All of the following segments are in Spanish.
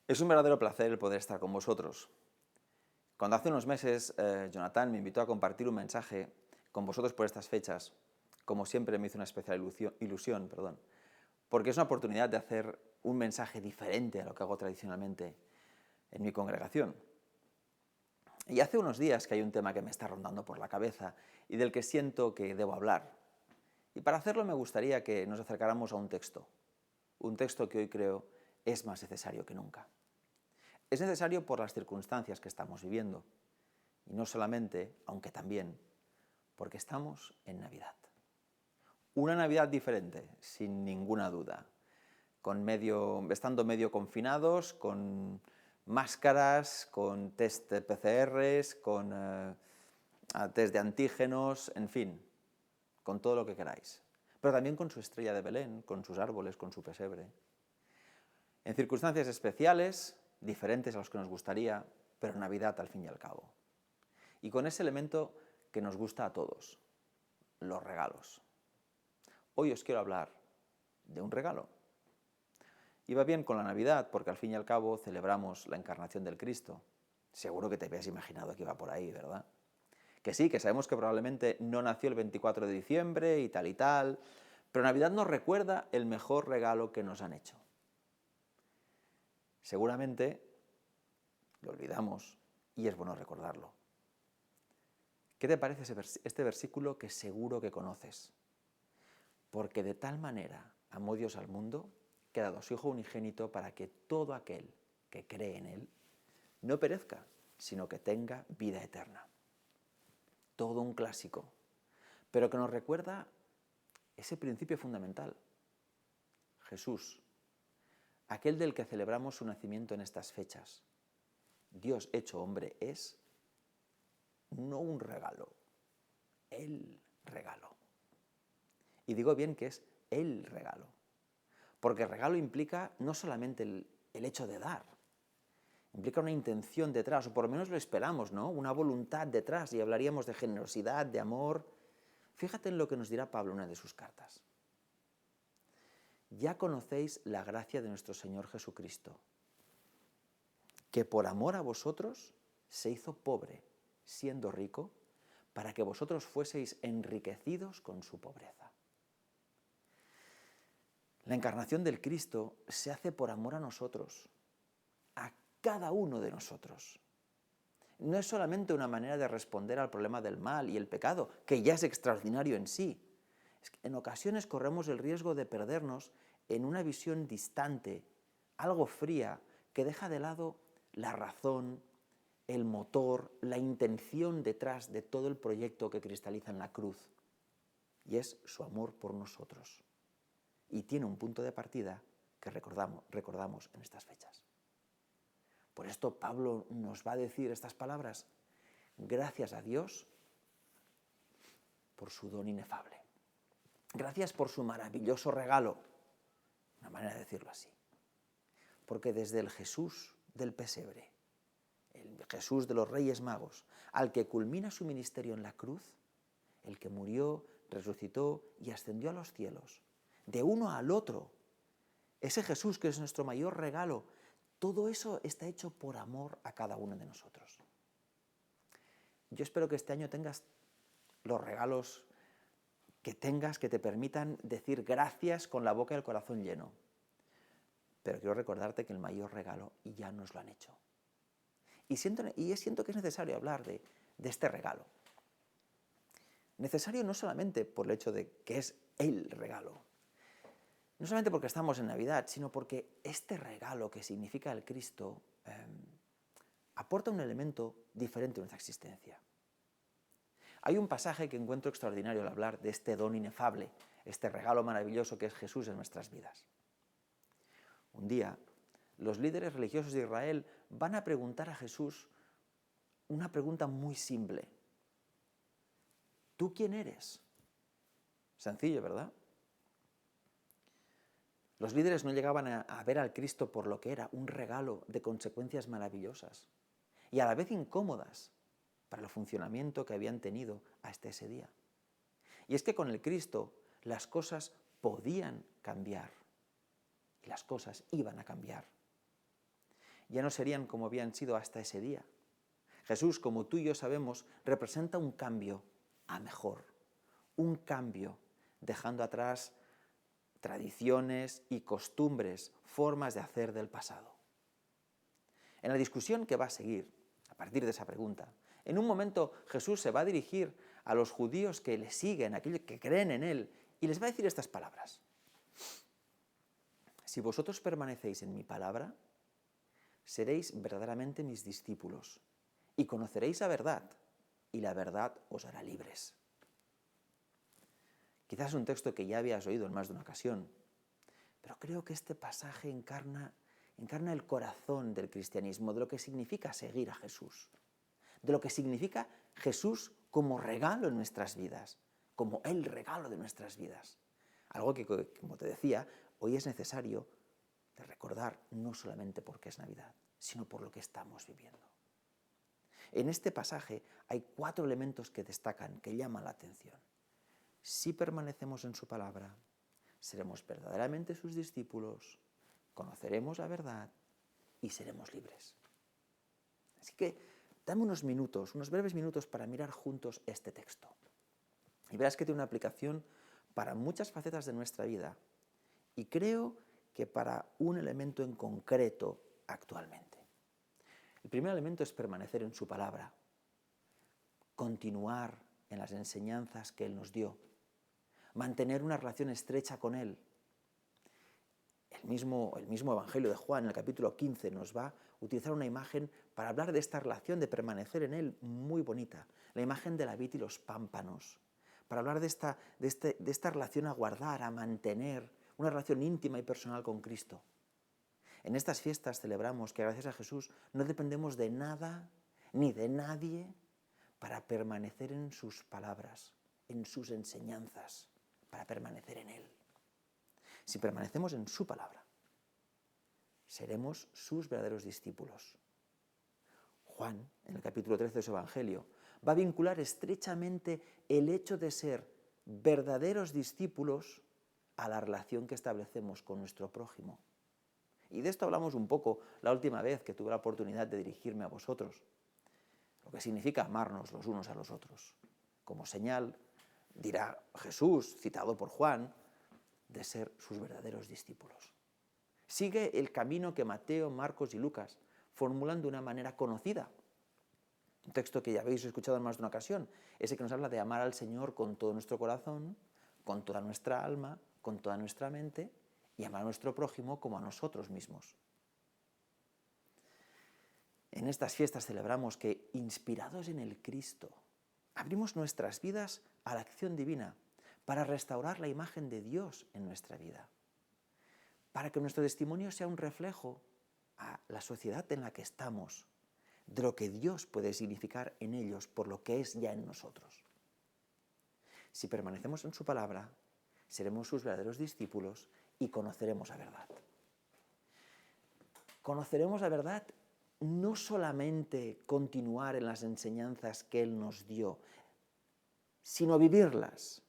Es un verdadero placer el poder estar con vosotros. Cuando hace unos meses Jonathan me invitó a compartir un mensaje con vosotros por estas fechas, como siempre me hizo una especial ilusión, porque es una oportunidad de hacer un mensaje diferente a lo que hago tradicionalmente en mi congregación. Y hace unos días que hay un tema que me está rondando por la cabeza y del que siento que debo hablar. Y para hacerlo me gustaría que nos acercáramos a un texto que hoy creo es más necesario que nunca. Es necesario por las circunstancias que estamos viviendo, y no solamente, aunque también, porque estamos en Navidad. Una Navidad diferente, sin ninguna duda, estando medio confinados, con máscaras, con test de PCRs, con test de antígenos, en fin, con todo lo que queráis. Pero también con su estrella de Belén, con sus árboles, con su pesebre. En circunstancias especiales, diferentes a los que nos gustaría, pero Navidad al fin y al cabo. Y con ese elemento que nos gusta a todos, los regalos. Hoy os quiero hablar de un regalo. Y va bien con la Navidad, porque al fin y al cabo celebramos la encarnación del Cristo. Seguro que te habías imaginado que iba por ahí, ¿verdad? Que sí, que sabemos que probablemente no nació el 24 de diciembre y tal, pero Navidad nos recuerda el mejor regalo que nos han hecho. Seguramente lo olvidamos y es bueno recordarlo. ¿Qué te parece este versículo que seguro que conoces? Porque de tal manera amó Dios al mundo que ha dado a su Hijo unigénito para que todo aquel que cree en Él no perezca, sino que tenga vida eterna. Todo un clásico, pero que nos recuerda ese principio fundamental. Jesús, aquel del que celebramos su nacimiento en estas fechas. Dios hecho hombre es no un regalo, el regalo. Y digo bien que es el regalo, porque el regalo implica no solamente el hecho de dar, implica una intención detrás, o por lo menos lo esperamos, ¿no? Una voluntad detrás, y hablaríamos de generosidad, de amor. Fíjate en lo que nos dirá Pablo en una de sus cartas. Ya conocéis la gracia de nuestro Señor Jesucristo, que por amor a vosotros se hizo pobre, siendo rico, para que vosotros fueseis enriquecidos con su pobreza. La encarnación del Cristo se hace por amor a nosotros, a cada uno de nosotros. No es solamente una manera de responder al problema del mal y el pecado, que ya es extraordinario en sí. Es que en ocasiones corremos el riesgo de perdernos en una visión distante, algo fría, que deja de lado la razón, el motor, la intención detrás de todo el proyecto que cristaliza en la cruz. Y es su amor por nosotros. Y tiene un punto de partida que recordamos en estas fechas. Por esto Pablo nos va a decir estas palabras: gracias a Dios por su don inefable. Gracias por su maravilloso regalo, una manera de decirlo así. Porque desde el Jesús del pesebre, el Jesús de los Reyes Magos, al que culmina su ministerio en la cruz, el que murió, resucitó y ascendió a los cielos, de uno al otro, ese Jesús que es nuestro mayor regalo, todo eso está hecho por amor a cada uno de nosotros. Yo espero que este año tengas los regalos que tengas que te permitan decir gracias con la boca y el corazón lleno. Pero quiero recordarte que el mayor regalo ya nos lo han hecho. Y siento que es necesario hablar de este regalo. Necesario no solamente por el hecho de que es el regalo, no solamente porque estamos en Navidad, sino porque este regalo que significa el Cristo aporta un elemento diferente a nuestra existencia. Hay un pasaje que encuentro extraordinario al hablar de este don inefable, este regalo maravilloso que es Jesús en nuestras vidas. Un día, los líderes religiosos de Israel van a preguntar a Jesús una pregunta muy simple. ¿Tú quién eres? Sencillo, ¿verdad? Los líderes no llegaban a ver al Cristo por lo que era, un regalo de consecuencias maravillosas y a la vez incómodas para el funcionamiento que habían tenido hasta ese día. Y es que con el Cristo las cosas podían cambiar y las cosas iban a cambiar. ya no serían como habían sido hasta ese día. Jesús, como tú y yo sabemos, representa un cambio a mejor, un cambio dejando atrás tradiciones y costumbres, formas de hacer del pasado. En la discusión que va a seguir, a partir de esa pregunta, en un momento Jesús se va a dirigir a los judíos que le siguen, a aquellos que creen en él, y les va a decir estas palabras. Si vosotros permanecéis en mi palabra, seréis verdaderamente mis discípulos, y conoceréis la verdad, y la verdad os hará libres. Quizás es un texto que ya habías oído en más de una ocasión, pero creo que este pasaje encarna el corazón del cristianismo, de lo que significa seguir a Jesús, de lo que significa Jesús como regalo en nuestras vidas, como el regalo de nuestras vidas. Algo que, como te decía, hoy es necesario de recordar no solamente porque es Navidad, sino por lo que estamos viviendo. En este pasaje hay 4 elementos que destacan, que llaman la atención. Si permanecemos en su palabra, seremos verdaderamente sus discípulos, conoceremos la verdad y seremos libres. Así que dame unos minutos, unos breves minutos para mirar juntos este texto. Y verás que tiene una aplicación para muchas facetas de nuestra vida y creo que para un elemento en concreto actualmente. El primer elemento es permanecer en su palabra, continuar en las enseñanzas que Él nos dio, mantener una relación estrecha con Él. El mismo Evangelio de Juan, en el capítulo 15, nos va a utilizar una imagen para hablar de esta relación de permanecer en Él muy bonita, la imagen de la vid y los pámpanos, para hablar de esta relación a guardar, a mantener, una relación íntima y personal con Cristo. En estas fiestas celebramos que gracias a Jesús no dependemos de nada ni de nadie para permanecer en sus palabras, en sus enseñanzas, para permanecer en Él. Si permanecemos en su palabra, seremos sus verdaderos discípulos. Juan, en el capítulo 13 de su Evangelio, va a vincular estrechamente el hecho de ser verdaderos discípulos a la relación que establecemos con nuestro prójimo. Y de esto hablamos un poco la última vez que tuve la oportunidad de dirigirme a vosotros. Lo que significa amarnos los unos a los otros. Como señal, dirá Jesús, citado por Juan, de ser sus verdaderos discípulos. Sigue el camino que Mateo, Marcos y Lucas formulan de una manera conocida. Un texto que ya habéis escuchado en más de una ocasión, ese que nos habla de amar al Señor con todo nuestro corazón, con toda nuestra alma, con toda nuestra mente, y amar a nuestro prójimo como a nosotros mismos. En estas fiestas celebramos que, inspirados en el Cristo, abrimos nuestras vidas a la acción divina para restaurar la imagen de Dios en nuestra vida, para que nuestro testimonio sea un reflejo a la sociedad en la que estamos, de lo que Dios puede significar en ellos por lo que es ya en nosotros. Si permanecemos en su palabra, seremos sus verdaderos discípulos y conoceremos la verdad. Conoceremos la verdad no solamente continuar en las enseñanzas que Él nos dio, sino vivirlas.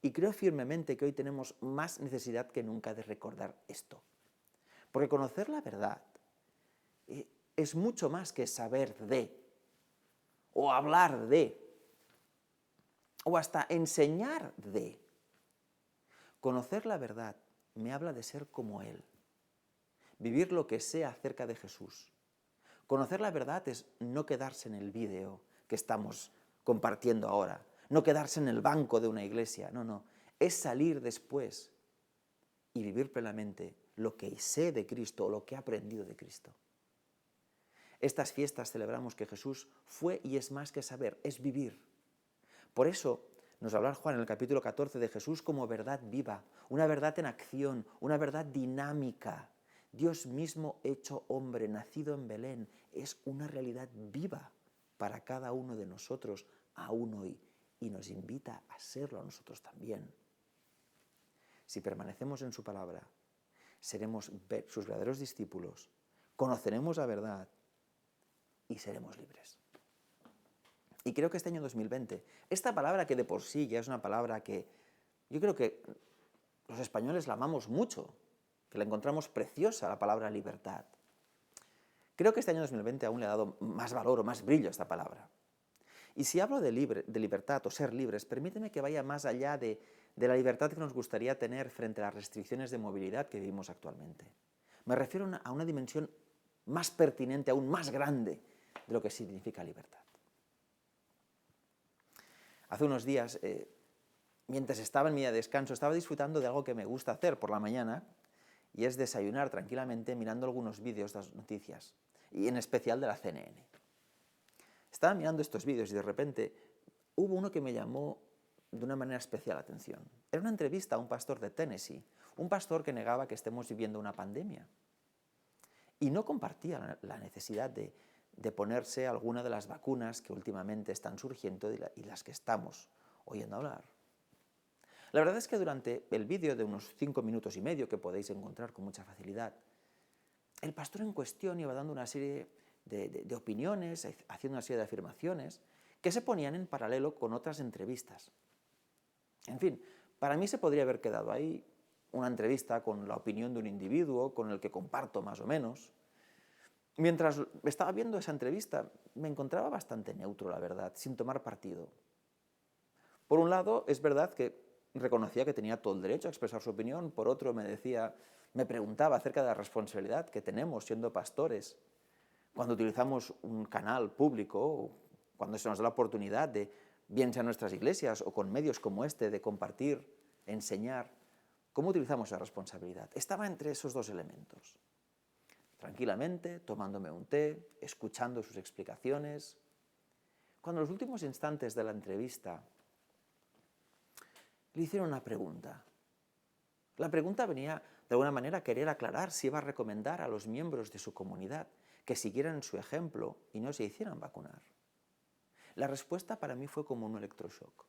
Y creo firmemente que hoy tenemos más necesidad que nunca de recordar esto. Porque conocer la verdad es mucho más que saber de, o hablar de, o hasta enseñar de. Conocer la verdad me habla de ser como Él, vivir lo que sé acerca de Jesús. Conocer la verdad es no quedarse en el vídeo que estamos compartiendo ahora, no quedarse en el banco de una iglesia, no, es salir después y vivir plenamente lo que sé de Cristo o lo que he aprendido de Cristo. Estas fiestas celebramos que Jesús fue y es más que saber, es vivir. Por eso nos va a hablar Juan en el capítulo 14 de Jesús como verdad viva, una verdad en acción, una verdad dinámica. Dios mismo hecho hombre, nacido en Belén, es una realidad viva para cada uno de nosotros aún hoy y nos invita a serlo a nosotros también. Si permanecemos en su palabra, seremos sus verdaderos discípulos, conoceremos la verdad y seremos libres. Y creo que este año 2020, esta palabra que de por sí ya es una palabra que yo creo que los españoles la amamos mucho, que la encontramos preciosa, la palabra libertad. Creo que este año 2020 aún le ha dado más valor o más brillo a esta palabra. Y si hablo de libertad o ser libres, permíteme que vaya más allá de la libertad que nos gustaría tener frente a las restricciones de movilidad que vivimos actualmente. Me refiero a una dimensión más pertinente, aún más grande de lo que significa libertad. Hace unos días, mientras estaba en mi día de descanso, estaba disfrutando de algo que me gusta hacer por la mañana, y es desayunar tranquilamente mirando algunos vídeos de las noticias, y en especial de la CNN. Estaba mirando estos vídeos y de repente hubo uno que me llamó de una manera especial la atención. Era una entrevista a un pastor de Tennessee, un pastor que negaba que estemos viviendo una pandemia. Y no compartía la necesidad de ponerse alguna de las vacunas que últimamente están surgiendo y las que estamos oyendo hablar. La verdad es que durante el vídeo de unos 5 minutos y medio, que podéis encontrar con mucha facilidad, el pastor en cuestión iba dando una serie de opiniones, haciendo una serie de afirmaciones que se ponían en paralelo con otras entrevistas. En fin, para mí se podría haber quedado ahí una entrevista con la opinión de un individuo con el que comparto más o menos. Mientras estaba viendo esa entrevista, me encontraba bastante neutro, la verdad, sin tomar partido. Por un lado, es verdad que reconocía que tenía todo el derecho a expresar su opinión, por otro me preguntaba acerca de la responsabilidad que tenemos siendo pastores cuando utilizamos un canal público, o cuando se nos da la oportunidad de, bien sea en nuestras iglesias o con medios como este, de compartir, enseñar, ¿cómo utilizamos esa responsabilidad? Estaba entre esos dos elementos. Tranquilamente, tomándome un té, escuchando sus explicaciones. Cuando en los últimos instantes de la entrevista le hicieron una pregunta. La pregunta venía, de alguna manera, a querer aclarar si iba a recomendar a los miembros de su comunidad que siguieran su ejemplo y no se hicieran vacunar. La respuesta para mí fue como un electroshock.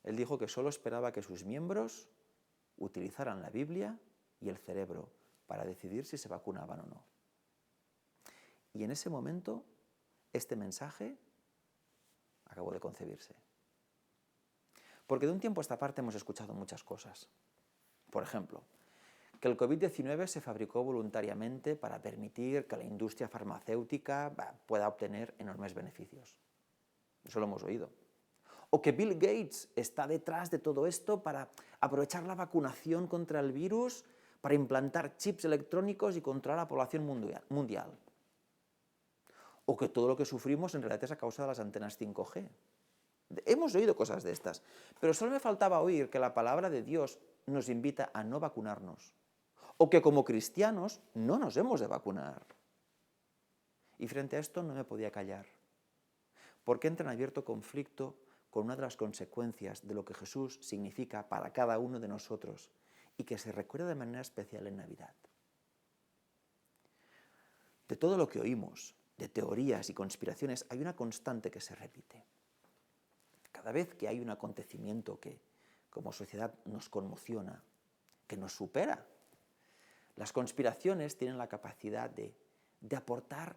Él dijo que solo esperaba que sus miembros utilizaran la Biblia y el cerebro para decidir si se vacunaban o no. Y en ese momento, este mensaje acabó de concebirse. Porque de un tiempo a esta parte hemos escuchado muchas cosas. Por ejemplo, que el COVID-19 se fabricó voluntariamente para permitir que la industria farmacéutica pueda obtener enormes beneficios. Eso lo hemos oído. O que Bill Gates está detrás de todo esto para aprovechar la vacunación contra el virus para implantar chips electrónicos y controlar a la población mundial. O que todo lo que sufrimos en realidad es a causa de las antenas 5G. Hemos oído cosas de estas, pero solo me faltaba oír que la palabra de Dios nos invita a no vacunarnos, o que como cristianos no nos hemos de vacunar. Y frente a esto no me podía callar, porque entra en abierto conflicto con una de las consecuencias de lo que Jesús significa para cada uno de nosotros y que se recuerda de manera especial en Navidad. De todo lo que oímos, de teorías y conspiraciones, hay una constante que se repite. Cada vez que hay un acontecimiento que como sociedad nos conmociona, que nos supera, las conspiraciones tienen la capacidad de aportar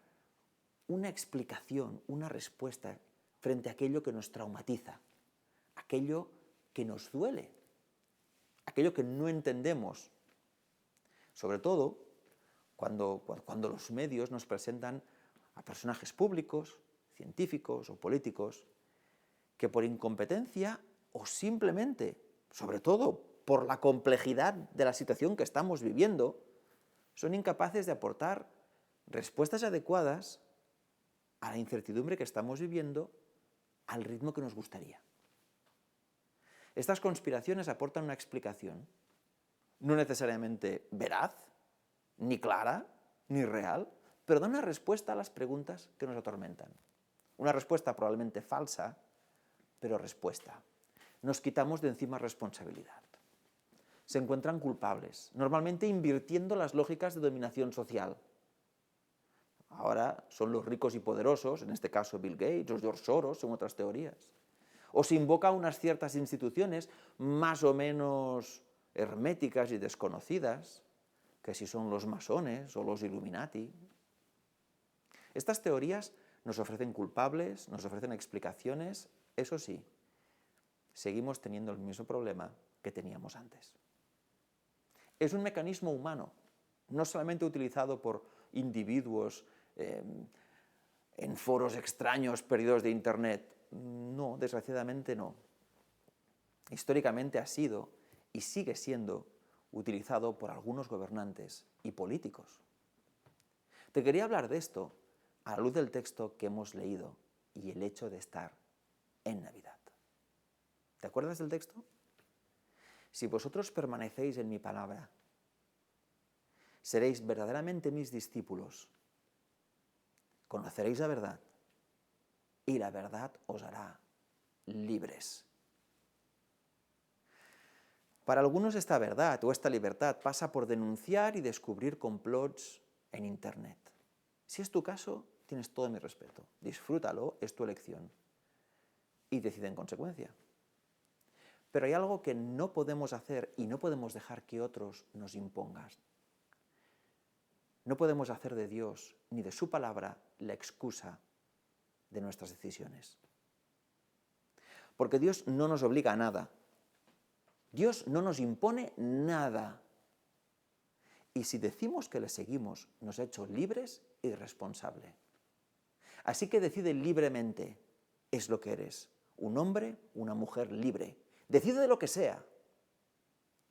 una explicación, una respuesta frente a aquello que nos traumatiza, aquello que nos duele, aquello que no entendemos. Sobre todo cuando los medios nos presentan a personajes públicos, científicos o políticos, que por incompetencia o simplemente, sobre todo por la complejidad de la situación que estamos viviendo, son incapaces de aportar respuestas adecuadas a la incertidumbre que estamos viviendo al ritmo que nos gustaría. Estas conspiraciones aportan una explicación, no necesariamente veraz, ni clara, ni real, pero dan una respuesta a las preguntas que nos atormentan. Una respuesta probablemente falsa, pero respuesta. Nos quitamos de encima responsabilidad. Se encuentran culpables, normalmente invirtiendo las lógicas de dominación social. Ahora son los ricos y poderosos, en este caso Bill Gates o George Soros, según otras teorías. O se invoca a unas ciertas instituciones más o menos herméticas y desconocidas, que si son los masones o los Illuminati. Estas teorías nos ofrecen culpables, nos ofrecen explicaciones. Eso sí, seguimos teniendo el mismo problema que teníamos antes. Es un mecanismo humano, no solamente utilizado por individuos en foros extraños perdidos de Internet. No, desgraciadamente no. Históricamente ha sido y sigue siendo utilizado por algunos gobernantes y políticos. Te quería hablar de esto a la luz del texto que hemos leído y el hecho de estar en Navidad. ¿Te acuerdas del texto? Si vosotros permanecéis en mi palabra, seréis verdaderamente mis discípulos, conoceréis la verdad y la verdad os hará libres. Para algunos esta verdad o esta libertad pasa por denunciar y descubrir complots en Internet. Si es tu caso, tienes todo mi respeto. Disfrútalo, es tu elección. Y decide en consecuencia. Pero hay algo que no podemos hacer y no podemos dejar que otros nos impongan. No podemos hacer de Dios ni de su palabra la excusa de nuestras decisiones. Porque Dios no nos obliga a nada. Dios no nos impone nada. Y si decimos que le seguimos, nos ha hecho libres y responsables. Así que decide libremente, es lo que eres. Un hombre, una mujer libre. Decide de lo que sea,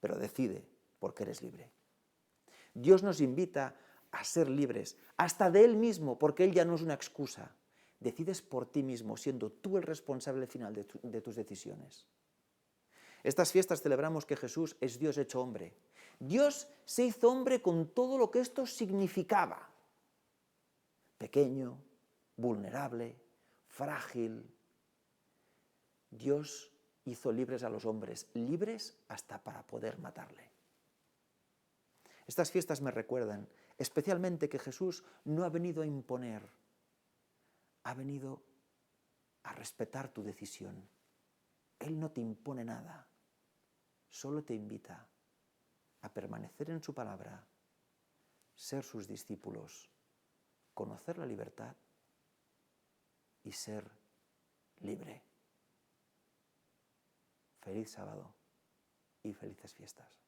pero decide porque eres libre. Dios nos invita a ser libres, hasta de Él mismo, porque Él ya no es una excusa. Decides por ti mismo, siendo tú el responsable final de tus decisiones. Estas fiestas celebramos que Jesús es Dios hecho hombre. Dios se hizo hombre con todo lo que esto significaba. Pequeño, vulnerable, frágil. Dios hizo libres a los hombres, libres hasta para poder matarle. Estas fiestas me recuerdan especialmente que Jesús no ha venido a imponer, ha venido a respetar tu decisión. Él no te impone nada, solo te invita a permanecer en su palabra, ser sus discípulos, conocer la libertad y ser libre. Feliz sábado y felices fiestas.